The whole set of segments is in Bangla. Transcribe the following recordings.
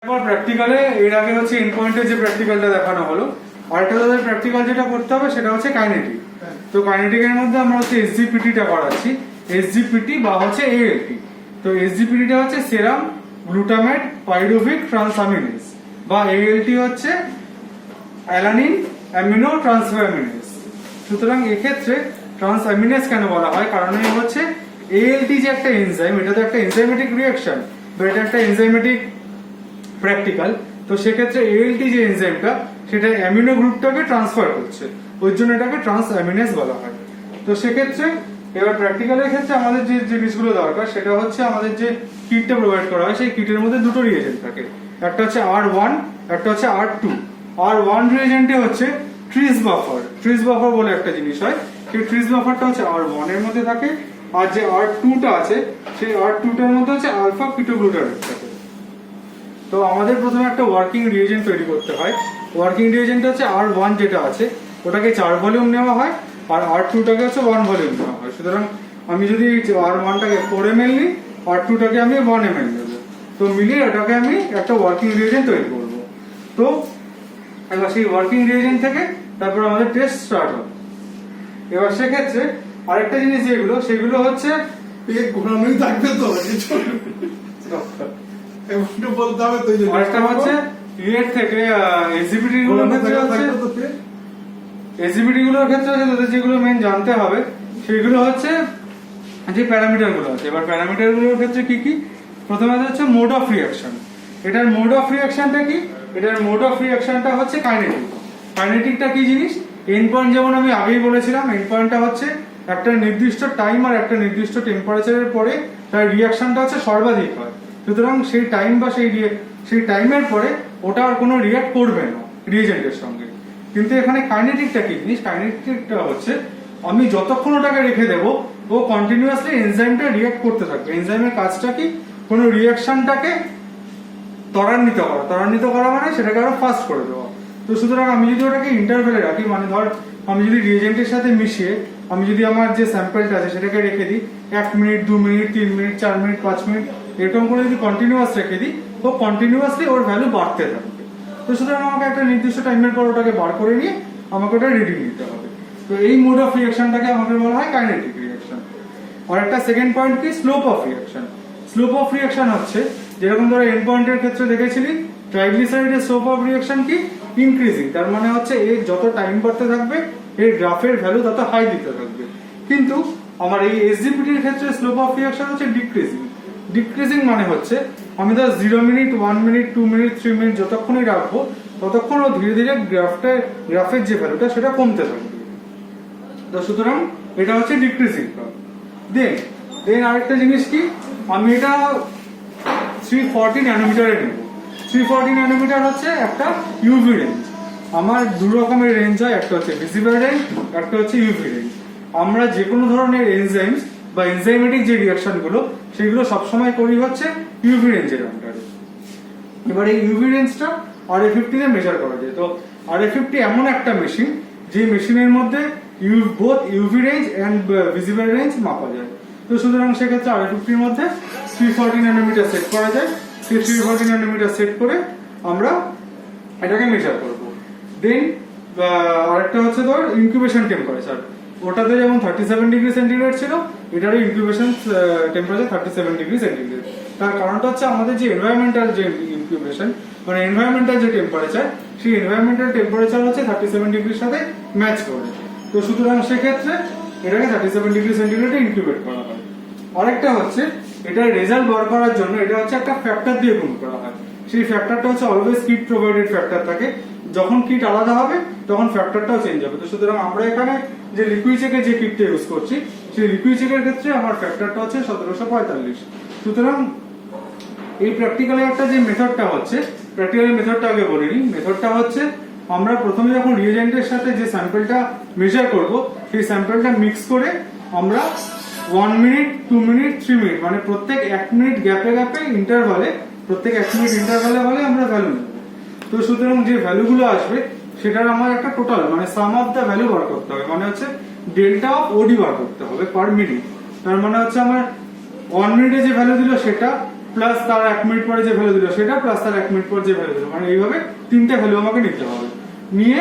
এরপর প্র্যাকটিক্যালে এর আগে হচ্ছে এন্ড পয়েন্টের যে প্র্যাকটিক্যালটা দেখানো হলো, আরেকটা তাদের প্র্যাকটিক্যাল যেটা করতে হবে সেটা হচ্ছে কাইনেটিক। তো কাইনেটিকের মধ্যে আমরা হচ্ছে এসজিপিটিটা করাচ্ছি, এসজিপিটি বা হচ্ছে এএলটি। তো এসজিপিটিটা হচ্ছে সেরাম গ্লুটামেট পাইরুভিক ট্রান্সঅ্যামিনেজ, বা এএলটি হচ্ছে অ্যালানিন অ্যামিনো ট্রান্সফারমিনেজ। সুতরাং এক্ষেত্রে ট্রান্সঅ্যামিনেজ কেন বলা হয়, কারণ এই হচ্ছে এএলটি যে একটা এনজাইম, এটা তো একটা এনজাইমেটিক রিঅ্যাকশন, বা এটা একটা এনজাইমেটিক প্র্যাকটিক্যাল। তো সেক্ষেত্রে এএলটি যে এনজাইমটা সেটা অ্যামিনো গ্রুপটাকে ট্রান্সফার করছে, ওই জন্য এটাকে ট্রান্সঅ্যামিনেজ বলা হয়। তো সেক্ষেত্রে এবার প্র্যাকটিক্যালের ক্ষেত্রে আমাদের যে জিনিসগুলো দরকার সেটা হচ্ছে আমাদের যে কিটটা প্রোভাইড করা হয় সেই কিটের মধ্যে দুটো রিয়েজেন্ট থাকে, একটা হচ্ছে R1, একটা হচ্ছে R2। R1 রিয়েজেন্টে হচ্ছে ট্রিস বাফার, ট্রিস বাফার বলে একটা জিনিস হয়, সেই ট্রিস বাফারটা হচ্ছে R1 এর মধ্যে থাকে। আর যে R2টা আছে সেই R2টার মধ্যে হচ্ছে আলফা কিটোগ্লুটারেট থাকে। তো আমাদের প্রথমে একটা ওয়ার্কিং রিয়েজেন্ট তৈরি করতে হয়। ওয়ার্কিং রিয়েজেন্ট হচ্ছে R1 যেটা আছে ওটাকে 4 ভলিউম নেওয়া হয়, আর R2টাকে হচ্ছে 1 ভলিউম নেওয়া হয়। সুতরাং আমি যদি R1টাকে 4 ml নিই, R2টাকে আমি 1 ml নেব, তো মিলিয়ে এটাকে আমি একটা ওয়ার্কিং রিয়েজেন্ট তৈরি করব। তো এবার সেই ওয়ার্কিং রিয়েজেন্ট থেকে তারপর আমাদের টেস্ট স্টার্ট হবে। এবার সেক্ষেত্রে আরেকটা জিনিস যেগুলো সেগুলো হচ্ছে ঘোরানোই থাকবে তো বলতে হবে তো। আরেকটা হচ্ছে ইয়ের থেকে এসজিপিটি গুলোর ক্ষেত্রে হচ্ছে এসজিপিটি গুলোর ক্ষেত্রে হচ্ছে তাদের যেগুলো মেইন জানতে হবে সেগুলো হচ্ছে যে প্যারামিটার গুলো আছে। এবার প্যারামিটার গুলোর ক্ষেত্রে কি কি, প্রথমে হচ্ছে মোড অফ রিঅ্যাকশন। এটার মোড অফ রিঅ্যাকশনটা কি, এটার মোড অফ রিঅ্যাকশনটা হচ্ছে কাইনেটিক। কাইনেটিকটা কি জিনিস, এন্ড পয়েন্ট যেমন আমি আগেই বলেছিলাম, এন্ড পয়েন্টটা হচ্ছে একটা নির্দিষ্ট টাইম আর একটা নির্দিষ্ট টেম্পারেচারের পরে তার রিঅ্যাকশনটা হচ্ছে সর্বাধিক হয়। সুতরাং সেই টাইম বা সেই টাইমের পরে ওটা আর কোনো রিঅ্যাক্ট করবে না রিয়েজেন্টের সঙ্গে। কিন্তু এখানে কাইনেটিকটা কি জিনিস, কাইনেটিকটা হচ্ছে আমি যতক্ষণ ওটাকে রেখে দেবো ও কন্টিনিউয়াসলি এনজাইমটা রিঅ্যাক্ট করতে থাকবে। এনজাইমের কাজটা কি, কোনো রিঅ্যাকশনটাকে ত্বরান্বিত করা মানে সেটাকে আরো ফাস্ট করে দেওয়া। তো সুতরাং আমি যদি ওটাকে ইন্টারভেলে রাখি, মানে ধর আমি যদি রিয়েজেন্টের সাথে মিশিয়ে আমি যদি আমার যে স্যাম্পলটা আছে সেটাকে রেখে দিই 1 minute, 2 minute, 3 minute, 4 minute, 5 minute, এরকম করে যদি কন্টিনিউয়াস রেখে দিই তো কন্টিনিউয়াসলি ওর ভ্যালু বাড়তে থাকবে। তো সুতরাং আমাকে একটা নির্দিষ্ট টাইমের পর ওটাকে বার করে নিয়ে আমাকে ওটা রিডিং নিতে হবে। তো এই মোড অফ রিঅ্যাকশনটাকে আমাকে বলা হয় কাইনেটিক রিঅ্যাকশন। আর একটা সেকেন্ড পয়েন্ট কি, slope of reaction. Slope of reaction হচ্ছে যেরকম ধরো এন্ড পয়েন্টের ক্ষেত্রে দেখেছিলি ট্রাইগ্লিসারাইডের স্লোপ অফ রিঅ্যাকশন কি, ইনক্রিজিং। তার মানে হচ্ছে এর যত টাইম বাড়তে থাকবে এর গ্রাফের ভ্যালু তত হাই দিতে থাকবে। কিন্তু আমার এই এসজিপিটির ক্ষেত্রে স্লোপ অফ রিঅ্যাকশন হচ্ছে ডিক্রিজিং। ডিক্রিজিং মানে হচ্ছে আমি ধর 0 মিনিট, 1 মিনিট, 2 মিনিট, 3 মিনিট যতক্ষণই রাখবো ততক্ষণ ও ধীরে ধীরে গ্রাফের যে ভ্যালুটা সেটা কমতে থাকবে। তো সুতরাং এটা হচ্ছে ডিক্রিজিং। দেন আরেকটা জিনিস কি, আমি এটা 340 ন্যানোমিটারে নেব। 340 ন্যানোমিটার হচ্ছে একটা ইউভি রেঞ্জ। আমার দু রকমের রেঞ্জ হয়, একটা হচ্ছে ভিজিবল রেঞ্জ, একটা হচ্ছে ইউভি রেঞ্জ। আমরা যে কোনো ধরনের এনজাইমস বা এনজাইমেটিক যে রিঅ্যাকশন গুলো সেগুলো সবসময় করি হচ্ছে ইউভি রেঞ্জের আন্ডারে। এবার এই ইউভি রেঞ্জটা RA50 তে মেজার করা যায়। তো RA50 এমন একটা মেশিন যে মেশিনের মধ্যে both UV range and visible range মাপা যায়। তো সুতরাং সেক্ষেত্রে RA50 এর মধ্যে 340 ন্যানোমিটার সেট করা যায়। সেই 340 ন্যানোমিটার সেট করে আমরা এটাকে মেজার করব। দেন আরেকটা হচ্ছে ধর ইনকিউবেশন টেম্পারেচার। ওটাতে যেমন 37 ডিগ্রি সেন্টিগ্রেড ছিল, এটারও ইনকিউবেশন টেম্পারেচার 37 ডিগ্রি সেন্টিগ্রেড। তার কারণটা হচ্ছে আমাদের যে এনভায়রনমেন্টাল যে ইনকিউবেশন মানে এনভায়রনমেন্টাল যে টেম্পারেচার, সেই এনভায়রনমেন্টাল টেম্পারেচার হচ্ছে 37 ডিগ্রির সাথে ম্যাচ করে। তো সুতরাং সেক্ষেত্রে এটাকে 37 ডিগ্রি সেন্টিগ্রেডে ইনকিউবেট করা হয়। আরেকটা হচ্ছে এটার রেজাল্ট বার করার জন্য এটা হচ্ছে একটা ফ্যাক্টর দিয়ে গুণ করা হয়। সেই ফ্যাক্টরটা হচ্ছে অলওয়েজ কিট প্রোভাইডেড ফ্যাক্টর থাকে, যখন কিট আলাদা হবে তখন ফ্যাক্টরটাও চেঞ্জ হবে। তো সুতরাং আমরা এখানে যে লিকুইচেকের যে কিটটা ইউজ করছি সেই লিকুইচেকের ক্ষেত্রে আমার ফ্যাক্টরটা হচ্ছে 1745। সুতরাং এই প্র্যাকটিক্যালের একটা যে মেথডটা হচ্ছে, প্র্যাকটিক্যাল মেথডটা আগে বলে নিই। মেথডটা হচ্ছে আমরা প্রথমে যখন রিয়েজেন্টের সাথে যে স্যাম্পলটা মেজার করব সেই স্যাম্পলটা মিক্স করে আমরা 1 মিনিট, 2 মিনিট, 3 মিনিট মানে প্রত্যেক 1 মিনিট গ্যাপে গ্যাপে ইন্টারভালে, প্রত্যেক 1 মিনিট ইন্টারভালে আমরা ভ্যালু নেব। তো সুতরাং যে ভ্যালুগুলো আসবে সেটার আমার একটা টোটাল মানে সাম অফ দ্য ভ্যালু বার করতে হবে, মানে হচ্ছে ডেল্টা অফ ওডি বার করতে হবে পার মিনিট। তার মানে হচ্ছে আমার 1 মিনিটে যে ভ্যালু দিল সেটা, প্লাস তার 1 মিনিট পরে যে ভ্যালু দিল সেটা, প্লাস তার 1 মিনিট পর যে ভ্যালু দিল, মানে এইভাবে 3টে ভ্যালু আমাকে নিতে হবে। নিয়ে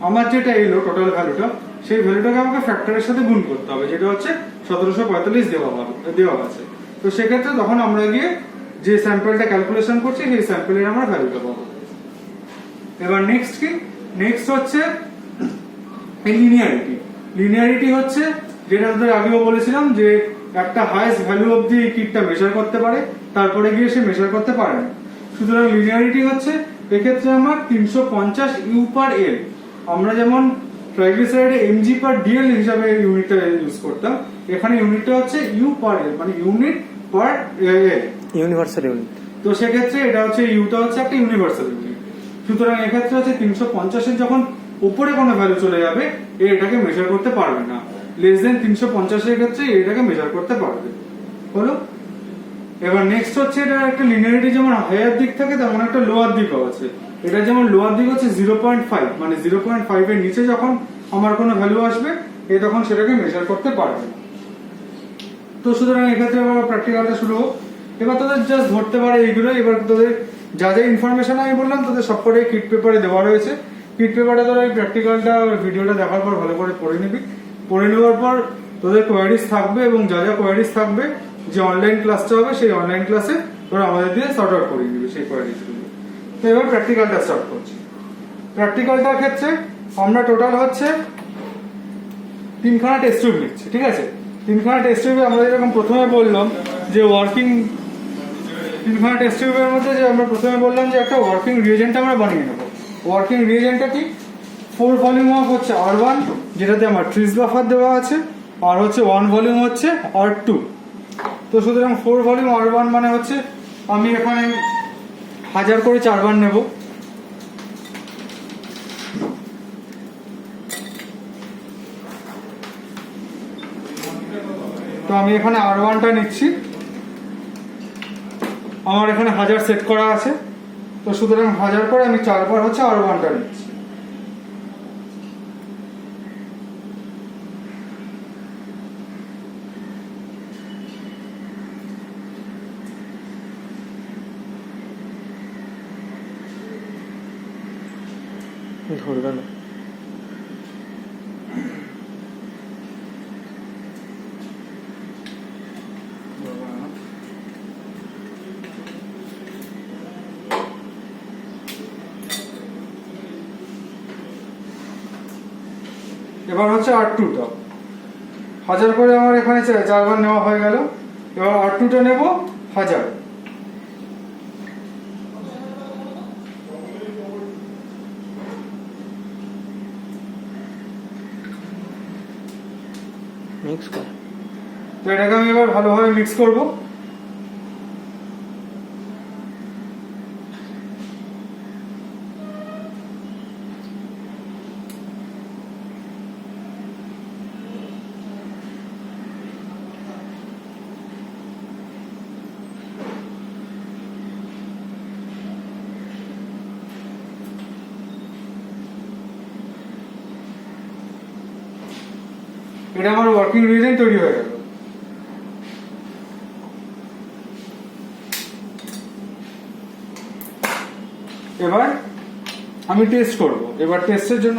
আমার যেটা এলো টোটাল ভ্যালুটা, সেই ভ্যালুটাকে আমাকে ফ্যাক্টরের সাথে গুণ করতে হবে, যেটা হচ্ছে 1745 দেওয়া আছে। তো সেক্ষেত্রে তখন আমরা গিয়ে যে স্যাম্পলটা ক্যালকুলেশন করছি সেই স্যাম্পলের আমরা ভ্যালুটা পাবো। এবার নেক্সট কি, নেক্সট হচ্ছে লিনিয়ারিটি। লিনিয়ারিটি হচ্ছে যেটা তোদের আগেও বলেছিলাম যে একটা হাইয়েস্ট ভ্যালু অবধি এই কিটটা মেজার করতে পারে, তারপরে গিয়ে সে মেজার করতে পারে না। সুতরাং লিনিয়ারিটি হচ্ছে এক্ষেত্রে আমার 350 ইউ পার এল, আমরা যেমন ট্রাইগ্লিসারাইডে এমজি পার ডিএল হিসাবে ইউনিটটা ইউজ করতাম, এখানে ইউনিটটা হচ্ছে ইউ পার এল, মানে ইউনিট পার এল, ইউনিভার্সাল ইউনিট। তো সেক্ষেত্রে এটা হচ্ছে ইউটা হচ্ছে একটা ইউনিভার্সাল ইউনিট। সুতরাং এক্ষেত্রে হচ্ছে 350 এর যখন উপরে কোনো ভ্যালু চলে যাবে এটাকে মেজার করতে পারবে না, লেস দেন 350 এর ক্ষেত্রে এটাকে মেজার করতে পারবে। হলো? এবার নেক্সট হচ্ছে এটা একটা লিনিয়ারিটি যেমন হায়ার দিক থাকে তেমন একটা লোয়ার দিকও আছে। এটা যেমন লোয়ার দিক হচ্ছে 0.5, মানে 0.5 এর নিচে যখন আমার কোনো ভ্যালু আসবে এ তখন সেটাকে মেজার করতে পারবে না। তো সুতরাং এক্ষেত্রে আবার প্র্যাকটিক্যালটা শুরু হোক। এবার তোদের জাস্ট ধরতে পারে এইগুলো। এবার তোদের যা যা ইনফরমেশন আমি বললাম তোদের সবকটাই কিট পেপারে দেওয়া রয়েছে। কিট পেপারে তোরা এই প্র্যাকটিক্যালটা ভিডিওটা দেখার পর ভালো করে পড়ে নিবি। পড়ে নেওয়ার পর তোদের কোয়ারিজ থাকবে, এবং যা যা কোয়ারিজ থাকবে যে অনলাইন ক্লাসটা হবে সেই অনলাইন ক্লাসে তোরা আমাদের দিয়ে সর্ট আউট করে নিবি সেই কোয়ারিজগুলো। তো এবার প্র্যাকটিক্যালটা স্টার্ট করছি। প্র্যাকটিক্যালটার ক্ষেত্রে আমরা টোটাল হচ্ছে 3খানা টেস্ট টিউব নিচ্ছি, ঠিক আছে? 3খানা টেস্ট টিউবে আমরা যেরকম প্রথমে বললাম যে ওয়ার্কিং, 3খানা টেস্ট টিউবের মধ্যে যে আমরা প্রথমে বললাম যে একটা ওয়ার্কিং রিএজেন্ট আমরা বানিয়ে নেবো। ওয়ার্কিং রিএজেন্টটা কি? 4 ভলিউম অফ হচ্ছে R1, যেটাতে আমার ট্রিজ বাফার দেওয়া আছে, আর হচ্ছে 1 ভলিউম হচ্ছে R2। তো সুতরাং 4 ভলিউম R1 মানে হচ্ছে আমি এখানে 1000 করে 4 বার নেব। তো আমি এখানে R1টা নিচ্ছি, আমার এখানে 1000 সেট করা আছে। তো সুতরাং 1000 করে আমি 4 বার হচ্ছে R1টা নিচ্ছি। ধরবে না। এবার হচ্ছে R2টা 1000 করে আমার এখানে 4 বার নেওয়া হয়ে গেল। এবার R2টা নেব 1000। মিক্স কর। তো এটাকে আমি এবার ভালোভাবে মিক্স করব। এটা আমার ওয়ার্কিং রিএজেন্ট তৈরি হয়ে গেল। এবার আমি টেস্ট করব। এবার টেস্টের জন্য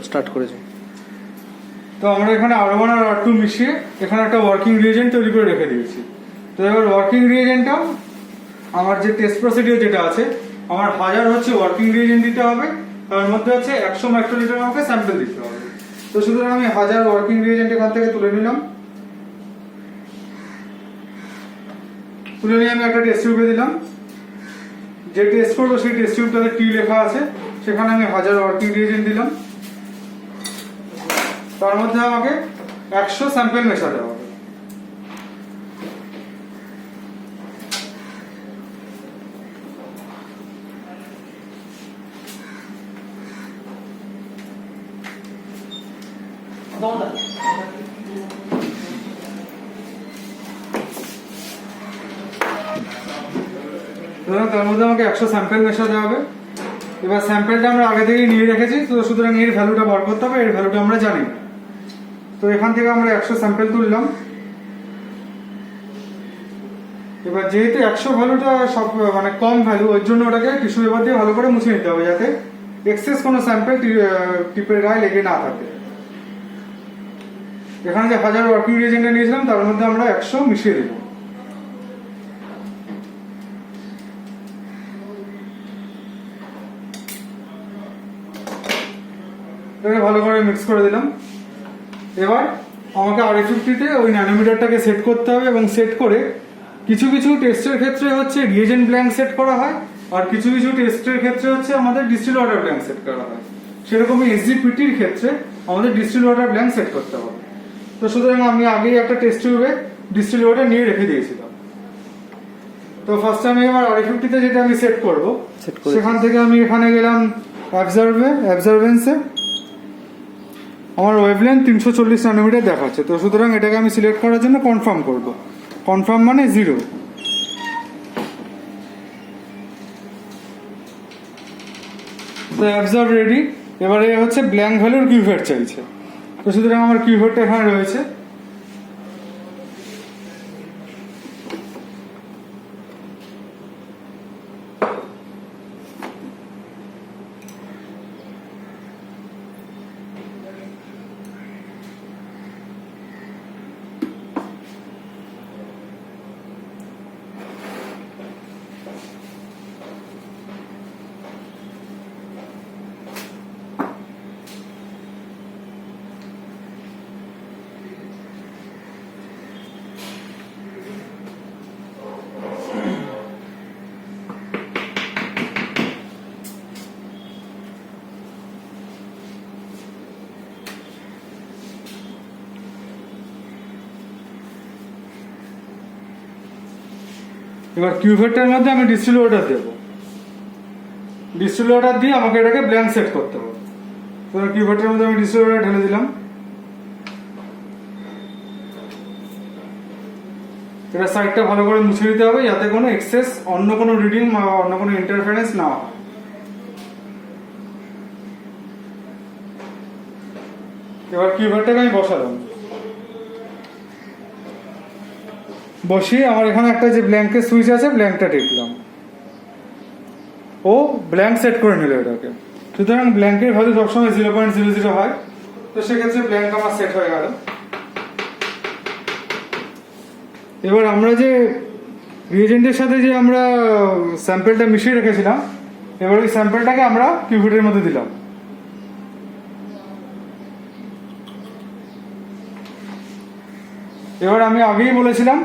স্টার্ট করেছি। তো আমরা এখানে R1 আর R2 মিশিয়ে এখানে একটা ওয়ার্কিং রিএজেন্ট তৈরি করে রেখে দিয়েছি। তো এবার ওয়ার্কিং রিএজেন্টটাও আমার যে টেস্ট প্রসিডিওর যেটা আছে, আমার 1000 হচ্ছে ওয়ার্কিং রিএজেন্ট দিতে হবে, তার মধ্যে হচ্ছে 100 মাইক্রোলিটার আমাকে স্যাম্পল দিতে হবে। তো সুতরাং আমি 1000 ওয়ার্কিং রিএজেন্ট এখান থেকে তুলে নিলাম। তুলে নিয়ে আমি একটা টেস্ট টিউবে দিলাম। যে টেস্ট করবো সেই টেস্ট টিউবটাতে টি লেখা আছে, সেখানে আমি 1000 ওয়ার্কিং রিএজেন্ট দিলাম। তার মধ্যে আমাকে 100 স্যাম্পল মেশাতে হবে। তার মধ্যে আমাকে 100 স্যাম্পল মেশাতে হবে। এবার স্যাম্পলটা আমরা আগে থেকেই নিয়ে রেখেছি, তো সুতরাং এর ভ্যালুটা বার করতে হবে, এর ভ্যালুটা আমরা জানি। তো এখান থেকে আমরা 100 স্যাম্পল তুললাম। এবার যেহেতু 100 ভ্যালুটা সব মানে কম ভ্যালু, ওই জন্য ওটাকে টিস্যু পেপার দিয়ে ভালো করে মুছে নিতে হবে যাতে এক্সেস কোনো স্যাম্পল টিপের গায়ে লেগে না থাকে। এখানে যে 1000 ওয়ার্কিং রিজেন্টে নিয়েছিলাম তার মধ্যে আমরা 100 মিশিয়ে দেবো। এটাকে ভালো করে মিক্স করে দিলাম। এবার আমাকে RA50-তে ওই ন্যানোমিটারটাকে সেট করতে হবে, এবং সেট করে কিছু কিছু টেস্টের ক্ষেত্রে হচ্ছে রিয়েজেন্ট ব্ল্যাঙ্ক সেট করা হয়, আর কিছু কিছু টেস্টের ক্ষেত্রে হচ্ছে আমাদের ডিস্টিল ওয়াটার ব্ল্যাঙ্ক সেট করা হয়। সেরকমই SGPT-র ক্ষেত্রে আমাদের ডিস্টিল ওয়াটার ব্ল্যাঙ্ক সেট করতে হবে। তো সুতরাং আমি আগেই একটা টেস্ট টিউবে ডিস্টিল ওয়াটার নিয়ে রেখে দিয়েছিলাম। তো ফার্স্ট আমি এবার RA50-তে যেটা আমি সেট করব, Set করে সেখান থেকে আমি এখানে গেলাম অ্যাবজারভেন্সে। আমার ওয়েভলেন্থ 340 ন্যানোমিটার দেখাচ্ছে, তো সুতরাং এটাকে আমি সিলেক্ট করার জন্য কনফার্ম করব। কনফার্ম মানে 0। তো অ্যাবজার্ভ রেডি। এবারে হচ্ছে ব্ল্যাঙ্ক ভ্যালুর কিউভেট চাইছে, তো সুতরাং আমার কিউভেটটা এখানে রয়েছে। এবার কিউভেটটার মধ্যে আমি ডিস্টিল ওয়াটার দেবো। ডিস্টিল ওয়াটার দিয়ে আমাকে এটাকে ব্ল্যাঙ্ক সেট করতে হবে। তো কিউভেটটার মধ্যে আমি ডিস্টিল ওয়াটার ঢেলে দিলাম। এটা সাইডটা ভালো করে মুছে দিতে হবে যাতে কোনো এক্সেস অন্য কোনো রিডিং বা অন্য কোনো ইন্টারফারেন্স না হয়। এবার কিউভেটটাকে আমি বসালাম। বসিয়ে আমার এখানে একটা যে ব্ল্যাঙ্কের সুইচ আছে, ব্ল্যাঙ্কটা টিপলাম। ও ব্ল্যাঙ্ক সেট করে নিল এটাকে। সুতরাং ব্ল্যাঙ্কের ভ্যালু সবসময় 0.00 হয়, তো সেক্ষেত্রে ব্ল্যাঙ্ক আমার সেট হয়ে গেল। এবার আমরা যে রিয়েজেন্টের সাথে যে আমরা স্যাম্পলটা মিশিয়ে রেখেছিলাম, এবার ওই স্যাম্পলটাকে আমরা কিউভেটের মধ্যে দিলাম। এবার আমি আগেই বলেছিলাম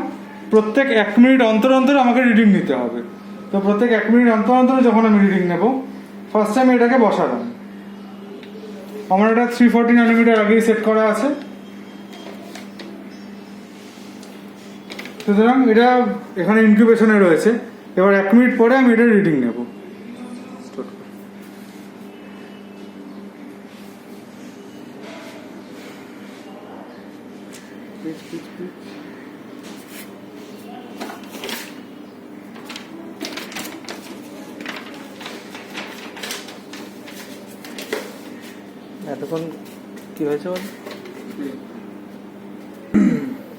প্রত্যেক 1 মিনিট অন্তর অন্তর আমাকে রিডিং নিতে হবে। তো প্রত্যেক 1 মিনিট অন্তর অন্তর যখন আমি রিডিং নেব, ফার্স্ট আমি এটাকে বসালাম। আমার এটা 340 ন্যানোমিটার আগেই সেট করা আছে, সুতরাং এটা এখানে ইনকিউবেশনে রয়েছে। এবার 1 মিনিট পরে আমি এটা রিডিং নেব। এতক্ষণ কি হয়েছে বল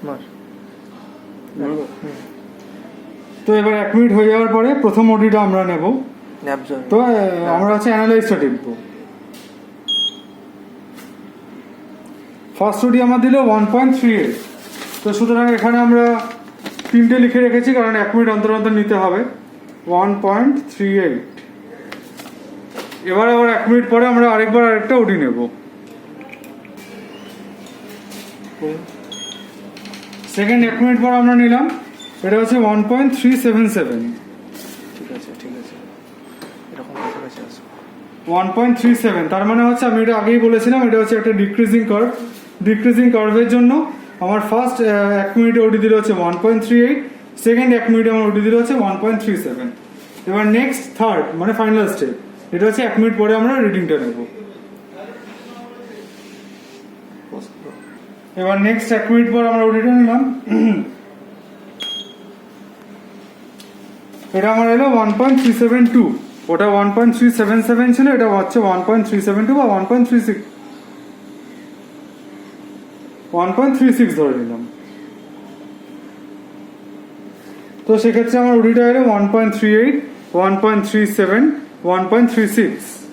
মাস। তো এবার 1 মিনিট হয়ে যাওয়ার পরে প্রথম ওডিটা আমরা নেব। তো আমরা হচ্ছে অ্যানালাইজটা টিপবো। ফার্স্ট ওডি আমার দিল 1.38। তো সুতরাং এখানে আমরা 3টে লিখে রেখেছি, কারণ 1 মিনিট অন্তর অন্তর নিতে হবে। 1.38। এবার আবার 1 মিনিট পরে আমরা আরেকটা ওডি নেব। সেকেন্ড 1 মিনিট পর আমরা নিলাম, এটা হচ্ছে 1.377। ঠিক আছে ঠিক আছে, এরকম কাছাকাছি আছে। 1.37, তার মানে হচ্ছে আমি এটা আগেই বলেছিলাম এটা হচ্ছে একটা ডিক্রিজিং কার্ভ। ডিক্রিজিং কার্ভের জন্য আমার ফার্স্ট 1 মিনিটে ওডি দিলে হচ্ছে 1.38, সেকেন্ড 1 মিনিটে আমার ওডি দিলে হচ্ছে 1.37। এবার নেক্সট থার্ড মানে ফাইনাল স্টেপ, এটা হচ্ছে 1 মিনিট পরে আমরা রিডিংটা নেব। এবার নেক্সট 1 মিনিট পর আমরা ওডিটা নিলাম, এটা আমার এলো 1.372। ওটা 1.377 ছিল, এটা হচ্ছে 1.372 বা 1.36 ধরে নিলাম। তো সেক্ষেত্রে আমার ওডিটা এলো 1.38, 1.37, 1.36